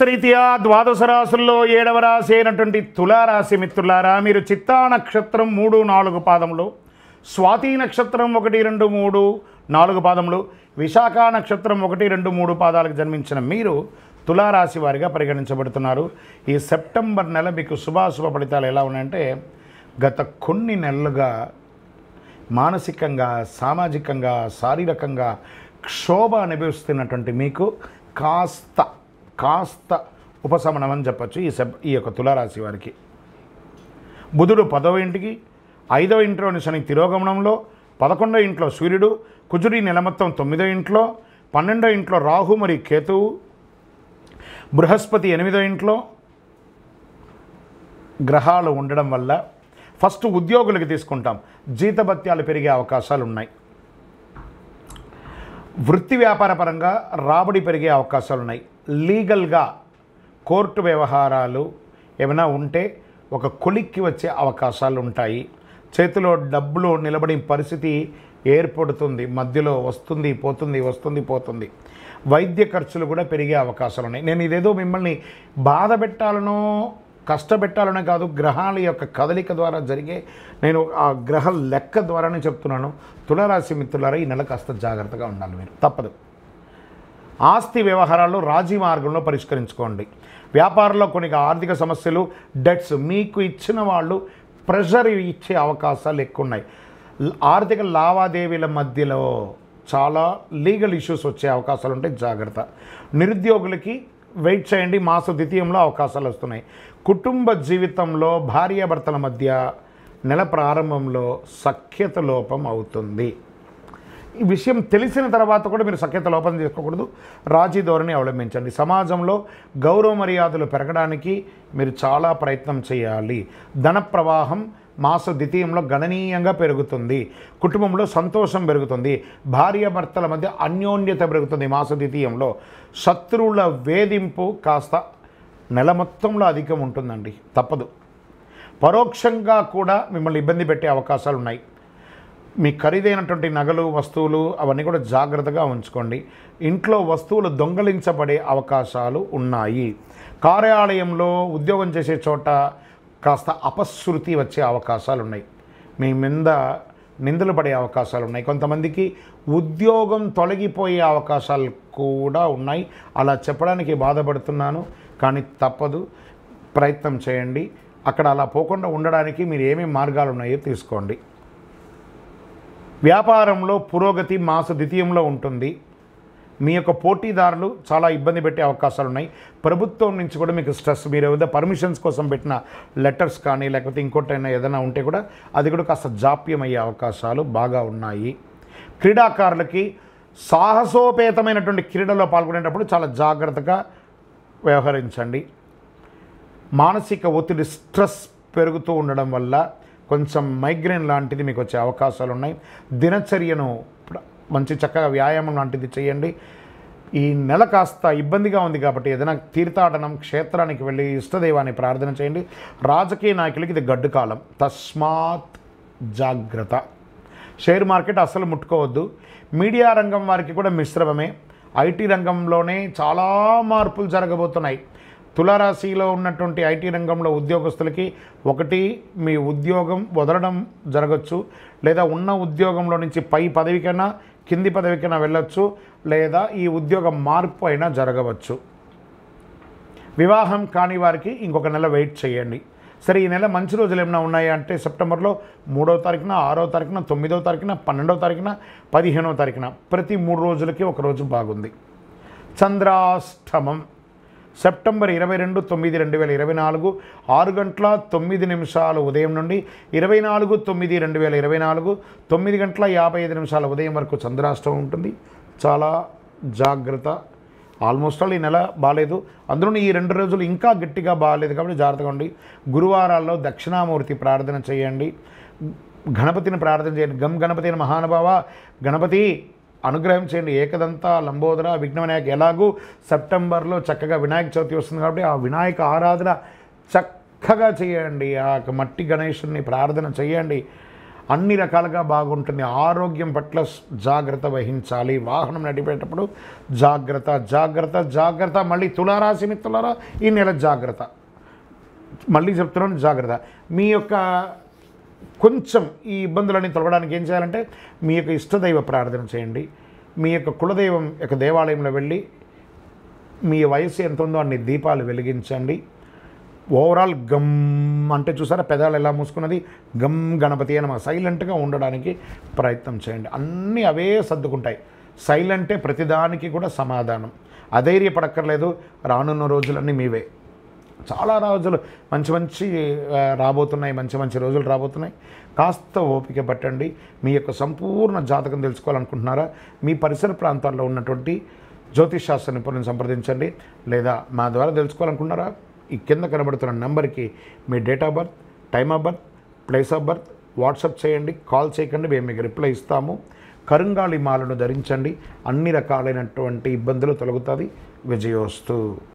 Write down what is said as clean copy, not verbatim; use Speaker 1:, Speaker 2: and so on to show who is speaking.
Speaker 1: రీత్యా ద్వాదశ రాశుల్లో 7వ రాశి అయినటువంటి తులారాశి మిత్రులారా, మీరు చిత్తా నక్షత్రం 3, 4 పాదములు, స్వాతి నక్షత్రం 1, 2, 3, 4 పాదములు, విశాఖ నక్షత్రం 1, 2, 3 పాదాలకు జన్మించిన మీరు తులారాశి వారిగా పరిగణించబడుతున్నారు. ఈ సెప్టెంబర్ నెల మీకు శుభాశుభ ఫలితాలు ఎలా ఉన్నాయంటే, గత కొన్ని నెలలుగా మానసికంగా, సామాజికంగా, శారీరకంగా క్షోభ అనుభవిస్తున్నటువంటి మీకు కాస్త ఉపశమనం అని చెప్పచ్చు ఈ యొక్క తులారాశి వారికి. బుధుడు 10వ ఇంటికి, 5వ ఇంట్లోని శని తిరోగమనంలో, 11వ ఇంట్లో సూర్యుడు, కుజుడి నెల మొత్తం 9వ ఇంట్లో, 12వ ఇంట్లో రాహు మరియు కేతువు, బృహస్పతి 8వ ఇంట్లో గ్రహాలు ఉండడం వల్ల ఫస్ట్ ఉద్యోగులకి తీసుకుంటాం, జీతభత్యాలు పెరిగే అవకాశాలు ఉన్నాయి. వృత్తి వ్యాపార పరంగా రాబడి పెరిగే అవకాశాలు ఉన్నాయి. లీగల్గా కోర్టు వ్యవహారాలు ఏమైనా ఉంటే ఒక కొలిక్కి వచ్చే అవకాశాలు ఉంటాయి. చేతిలో డబ్బులు నిలబడే పరిస్థితి ఏర్పడుతుంది. మధ్యలో వస్తుంది పోతుంది. వైద్య ఖర్చులు కూడా పెరిగే అవకాశాలు ఉన్నాయి. నేను ఇదేదో మిమ్మల్ని బాధ పెట్టాలనో కష్టపెట్టాలనే కాదు, గ్రహాల యొక్క కదలిక ద్వారా జరిగే నేను ఆ గ్రహ లెక్క ద్వారానే చెప్తున్నాను. తులారాశి మిత్రులారా, ఈ నెల కాస్త జాగ్రత్తగా ఉండాలి. మీరు తప్పదు. ఆస్తి వ్యవహారాల్లో రాజీ మార్గంలో పరిష్కరించుకోండి. వ్యాపారంలో కొన్ని ఆర్థిక సమస్యలు, డెట్స్ మీకు ఇచ్చిన వాళ్ళు ప్రెషర్ ఇచ్చే అవకాశాలు ఎక్కువ ఉన్నాయి. ఆర్థిక లావాదేవీల మధ్యలో చాలా లీగల్ ఇష్యూస్ వచ్చే అవకాశాలు ఉంటాయి, జాగ్రత్త. నిరుద్యోగులకి వెయిట్ చేయండి, మాస ద్వితీయంలో అవకాశాలు వస్తున్నాయి. కుటుంబ జీవితంలో భార్యాభర్తల మధ్య నెల ప్రారంభంలో సఖ్యత లోపం అవుతుంది. ఈ విషయం తెలిసిన తర్వాత కూడా మీరు సఖ్యత లోపం చేసుకోకూడదు, రాజీ ధోరణి అవలంబించండి. సమాజంలో గౌరవ మర్యాదలు పెరగడానికి మీరు చాలా ప్రయత్నం చేయాలి. ధన ప్రవాహం మాస ద్వితీయంలో గణనీయంగా పెరుగుతుంది. కుటుంబంలో సంతోషం పెరుగుతుంది. భార్యాభర్తల మధ్య అన్యోన్యత పెరుగుతుంది. మాస ద్వితీయంలో శత్రువుల వేధింపు కాస్త నెల మొత్తంలో అధికం ఉంటుందండి, తప్పదు. పరోక్షంగా కూడా మిమ్మల్ని ఇబ్బంది పెట్టే అవకాశాలు ఉన్నాయి. మీ ఖరీదైనటువంటి నగలు, వస్తువులు అవన్నీ కూడా జాగ్రత్తగా ఉంచుకోండి. ఇంట్లో వస్తువులు దొంగలించబడే అవకాశాలు ఉన్నాయి. కార్యాలయంలో ఉద్యోగం చేసే చోట కాస్త అపశృతి వచ్చే అవకాశాలు ఉన్నాయి. మీ మీద నిందలు పడే అవకాశాలు ఉన్నాయి. కొంతమందికి ఉద్యోగం తొలగిపోయే అవకాశాలు కూడా ఉన్నాయి. అలా చెప్పడానికి బాధపడుతున్నాను, కానీ తప్పదు, ప్రయత్నం చేయండి. అక్కడ అలా పోకుండా ఉండడానికి మీరు ఏమేమి మార్గాలు ఉన్నాయో తీసుకోండి. వ్యాపారంలో పురోగతి మాస ద్వితీయంలో ఉంటుంది. మీ యొక్క పోటీదారులు చాలా ఇబ్బంది పెట్టే అవకాశాలు ఉన్నాయి. ప్రభుత్వం నుంచి కూడా మీకు స్ట్రెస్, మీరు ఏదైనా పర్మిషన్స్ కోసం పెట్టిన లెటర్స్ కానీ లేకపోతే ఇంకోటైనా ఏదైనా ఉంటే కూడా అది కూడా కాస్త జాప్యం అయ్యే అవకాశాలు బాగా ఉన్నాయి. క్రీడాకారులకి సాహసోపేతమైనటువంటి క్రీడల్లో పాల్గొనేటప్పుడు చాలా జాగ్రత్తగా వ్యవహరించండి. మానసిక ఒత్తిడి, స్ట్రెస్ పెరుగుతూ ఉండడం వల్ల కొంచెం మైగ్రేన్ లాంటిది మీకు వచ్చే అవకాశాలు ఉన్నాయి. దినచర్యను మంచి చక్కగా వ్యాయామం లాంటిది చేయండి. ఈ నెల కాస్త ఇబ్బందిగా ఉంది కాబట్టి ఏదైనా తీర్థాటనం, క్షేత్రానికి వెళ్ళి ఇష్టదైవాన్ని ప్రార్థన చేయండి. రాజకీయ నాయకులకి ఇది గడ్డు కాలం, తస్మాత్ జాగ్రత్త. షేర్ మార్కెట్ అస్సలు ముట్టుకోవద్దు. మీడియా రంగం వారికి కూడా మిశ్రమమే. ఐటీ రంగంలోనే చాలా మార్పులు జరగబోతున్నాయి. తులారాశిలో ఉన్నటువంటి ఐటీ రంగంలో ఉద్యోగస్తులకి ఒకటి, మీ ఉద్యోగం వదలడం జరగచ్చు, లేదా ఉన్న ఉద్యోగంలో నుంచి పై పదవికైనా కింది పదవికైనా వెళ్ళొచ్చు, లేదా ఈ ఉద్యోగం మార్పు అయినా జరగవచ్చు. వివాహం కాని వారికి ఇంకొక నెల వెయిట్ చేయండి. సరే, ఈ నెల మంచి రోజులు ఏమైనా ఉన్నాయా అంటే సెప్టెంబర్లో 3వ తారీఖున, 6వ తారీఖున, 9వ తారీఖున, 12వ తారీఖున, 15వ తారీఖున ప్రతి 3 రోజులకి ఒక రోజు బాగుంది. చంద్రాష్టమం సెప్టెంబర్ 22, 9, 2024 6:09 ఉదయం నుండి 24, 9, 2024 9:55 ఉదయం వరకు చంద్రాష్టమం ఉంటుంది. చాలా జాగ్రత్త. ఆల్మోస్ట్ ఆల్ ఈ నెల బాగాలేదు. అందులో ఈ 2 రోజులు ఇంకా గట్టిగా బాగాలేదు కాబట్టి జాగ్రత్తగా ఉండి. గురువారాల్లో దక్షిణామూర్తి ప్రార్థన చేయండి. గణపతిని ప్రార్థన చేయండి. గం గణపతి మహానుభావ, గణపతి అనుగ్రహం చేయండి. ఏకదంత లంబోదర విఘ్న వినాయక. ఎలాగూ సెప్టెంబర్లో చక్కగా వినాయక చవితి వస్తుంది కాబట్టి ఆ వినాయక ఆరాధన చక్కగా చేయండి. ఆ మట్టి గణేశుని ప్రార్థన చేయండి. అన్ని రకాలుగా బాగుంటుంది. ఆరోగ్యం పట్ల జాగ్రత్త వహించాలి. వాహనం నడిపేటప్పుడు జాగ్రత్త జాగ్రత్త జాగ్రత్త. మళ్ళీ తులారాశి మిత్రులారా, ఈ నెల జాగ్రత్త. మళ్ళీ చెప్తున్నాను, జాగ్రత్త. మీ యొక్క కొంచెం ఈ ఇబ్బందులన్నీ తొలగడానికి ఏం చేయాలంటే మీ యొక్క ఇష్టదైవ ప్రార్థన చేయండి. మీ యొక్క కులదైవం యొక్క దేవాలయంలో వెళ్ళి మీ వయసు ఎంత ఉందో అన్ని దీపాలు వెలిగించండి. ఓవరాల్ గమ్ అంటే చూసారా, పెదాలు ఎలా మూసుకున్నది, గమ్ గణపతి అని సైలెంట్గా ఉండడానికి ప్రయత్నం చేయండి. అన్నీ అవే సర్దుకుంటాయి. సైలెంటే ప్రతిదానికి కూడా సమాధానం. అధైర్యపడక్కర్లేదు. రానున్న రోజులన్నీ మీవే. చాలా రోజులు మంచి రాబోతున్నాయి, మంచి రోజులు రాబోతున్నాయి. కాస్త ఓపిక పట్టండి. మీ యొక్క సంపూర్ణ జాతకం తెలుసుకోవాలనుకుంటున్నారా? మీ పరిసర ప్రాంతాల్లో ఉన్నటువంటి జ్యోతిషాస్త్ర నిపుణులను సంప్రదించండి. లేదా మా ద్వారా తెలుసుకోవాలనుకుంటున్నారా? ఈ కింద కనబడుతున్న నెంబర్కి మీ date of birth, time of birth, place of birth WhatsApp చేయండి. కాల్ చేయకండి, మేము మీకు రిప్లై ఇస్తాము. కరుంగాళి మాలను ధరించండి. అన్ని రకాలైనటువంటి ఇబ్బందులు తొలగుతుంది. విజయోస్తు.